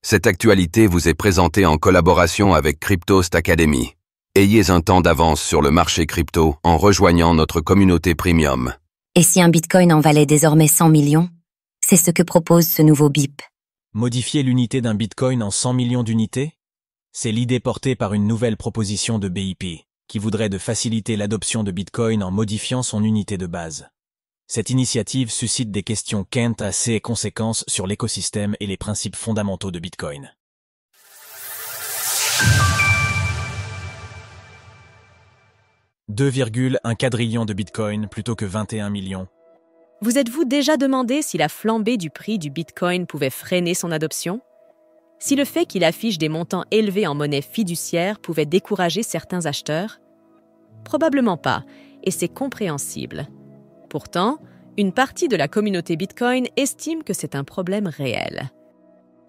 Cette actualité vous est présentée en collaboration avec Cryptost Academy. Ayez un temps d'avance sur le marché crypto en rejoignant notre communauté premium. Et si un bitcoin en valait désormais 100 millions? C'est ce que propose ce nouveau BIP. Modifier l'unité d'un bitcoin en 100 millions d'unités? C'est l'idée portée par une nouvelle proposition de BIP, qui voudrait de faciliter l'adoption de bitcoin en modifiant son unité de base. Cette initiative suscite des questions quant à ses conséquences sur l'écosystème et les principes fondamentaux de bitcoin. « 2,1 quadrillion de bitcoin plutôt que 21 millions. Vous êtes-vous déjà demandé si la flambée du prix du bitcoin pouvait freiner son adoption? Si le fait qu'il affiche des montants élevés en monnaie fiduciaire pouvait décourager certains acheteurs? Probablement pas, et c'est compréhensible. Pourtant, une partie de la communauté Bitcoin estime que c'est un problème réel.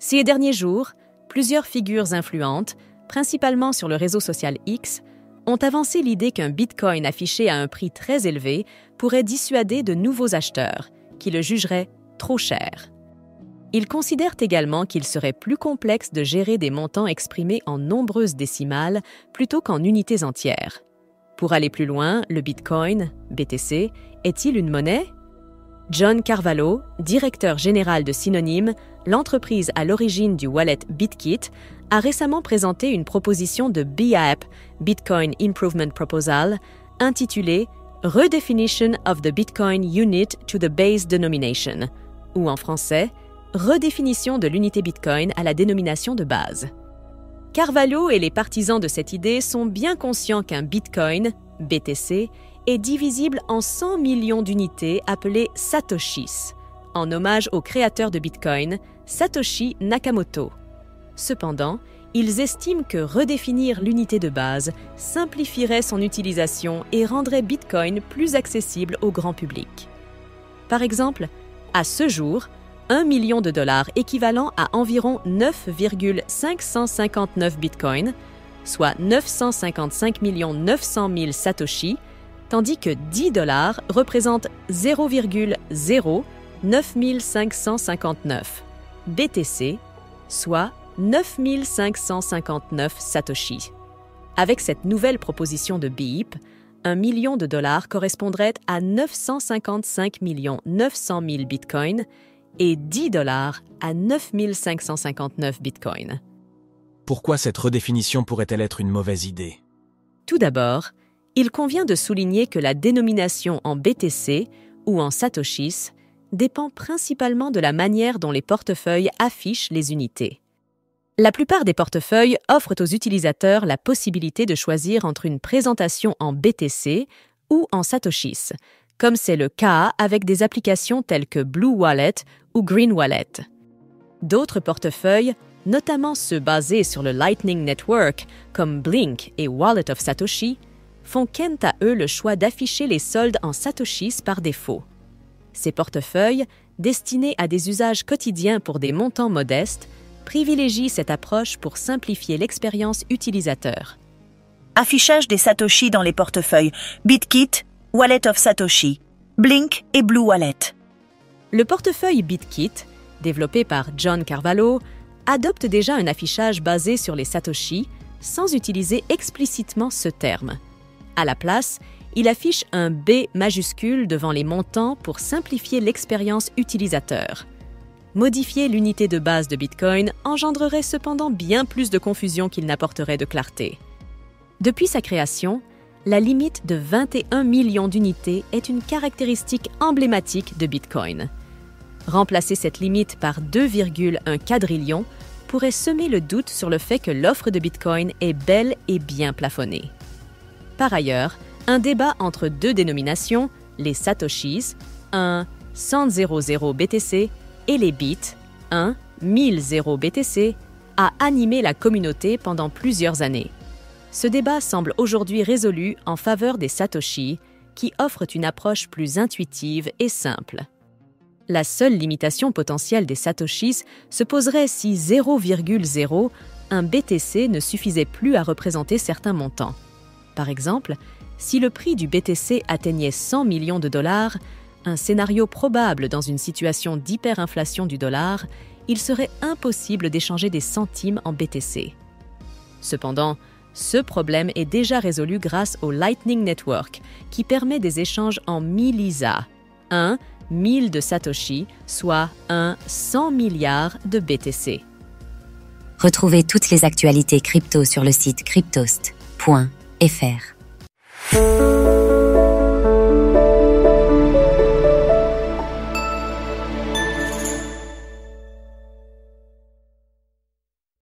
Ces derniers jours, plusieurs figures influentes, principalement sur le réseau social X, ont avancé l'idée qu'un Bitcoin affiché à un prix très élevé pourrait dissuader de nouveaux acheteurs, qui le jugeraient trop cher. Ils considèrent également qu'il serait plus complexe de gérer des montants exprimés en nombreuses décimales plutôt qu'en unités entières. Pour aller plus loin, le Bitcoin, BTC, est-il une monnaie? John Carvalho, directeur général de Synonyme, l'entreprise à l'origine du wallet BitKit, a récemment présenté une proposition de BIAP, Bitcoin Improvement Proposal, intitulée Redefinition of the Bitcoin Unit to the Base Denomination, ou en français, redéfinition de l'unité Bitcoin à la dénomination de base. Carvalho et les partisans de cette idée sont bien conscients qu'un Bitcoin, BTC, est divisible en 100 millions d'unités appelées Satoshis, en hommage au créateur de Bitcoin, Satoshi Nakamoto. Cependant, ils estiment que redéfinir l'unité de base simplifierait son utilisation et rendrait Bitcoin plus accessible au grand public. Par exemple, à ce jour, $1 million équivalent à environ 9,559 bitcoins, soit 955 900 000 satoshi, tandis que $10 représente 0,09559 BTC, soit 9559 satoshi. Avec cette nouvelle proposition de BIP, $1 million correspondrait à 955 900 000 bitcoins et $10 à 9559 bitcoins. Pourquoi cette redéfinition pourrait-elle être une mauvaise idée? Tout d'abord, il convient de souligner que la dénomination en BTC ou en Satoshis dépend principalement de la manière dont les portefeuilles affichent les unités. La plupart des portefeuilles offrent aux utilisateurs la possibilité de choisir entre une présentation en BTC ou en Satoshis, comme c'est le cas avec des applications telles que Blue Wallet ou Green Wallet. D'autres portefeuilles, notamment ceux basés sur le Lightning Network, comme Blink et Wallet of Satoshi, font quant à eux le choix d'afficher les soldes en Satoshis par défaut. Ces portefeuilles, destinés à des usages quotidiens pour des montants modestes, privilégient cette approche pour simplifier l'expérience utilisateur. Affichage des Satoshi dans les portefeuilles BitKit, Wallet of Satoshi, Blink et Blue Wallet. Le portefeuille BitKit, développé par John Carvalho, adopte déjà un affichage basé sur les Satoshi sans utiliser explicitement ce terme. À la place, il affiche un B majuscule devant les montants pour simplifier l'expérience utilisateur. Modifier l'unité de base de Bitcoin engendrerait cependant bien plus de confusion qu'il n'apporterait de clarté. Depuis sa création, la limite de 21 millions d'unités est une caractéristique emblématique de Bitcoin. Remplacer cette limite par 2,1 quadrillion pourrait semer le doute sur le fait que l'offre de Bitcoin est bel et bien plafonnée. Par ailleurs, un débat entre deux dénominations, les Satoshis, 100 BTC, et les bits, 1000 BTC, a animé la communauté pendant plusieurs années. Ce débat semble aujourd'hui résolu en faveur des Satoshi, qui offrent une approche plus intuitive et simple. La seule limitation potentielle des Satoshis se poserait si 0,0, un BTC ne suffisait plus à représenter certains montants. Par exemple, si le prix du BTC atteignait 100 millions de dollars, un scénario probable dans une situation d'hyperinflation du dollar, il serait impossible d'échanger des centimes en BTC. Cependant, ce problème est déjà résolu grâce au Lightning Network, qui permet des échanges en millisa, 1000 de Satoshi, soit 100 milliards de BTC. Retrouvez toutes les actualités crypto sur le site cryptost.fr.